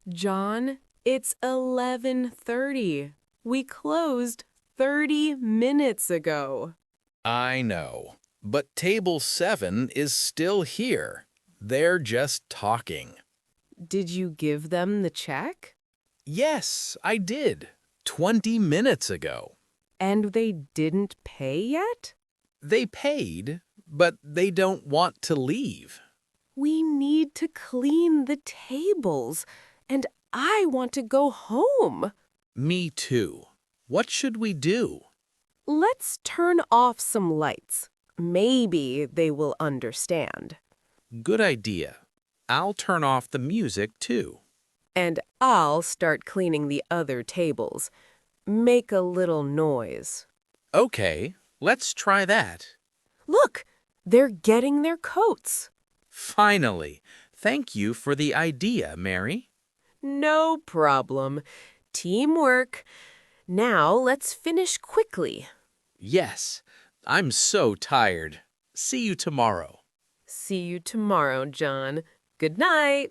John, it's 11:30. We closed 30 minutes ago. I know, but table 7 is still here. They're just talking. Did you give them the check? Yes, I did. 20 minutes ago. And they didn't pay yet? They paid, but they don't want to leave. We need to clean the tables, and I want to go home. Me too. What should we do? Let's turn off some lights. Maybe they will understand. Good idea. I'll turn off the music too. And I'll start cleaning the other tables. Make a little noise. Okay, let's try that. Look, they're getting their coats. Finally, thank you for the idea, Mary. No problem. Teamwork. Now let's finish quickly. Yes, I'm so tired. See you tomorrow. See you tomorrow, John. Good night.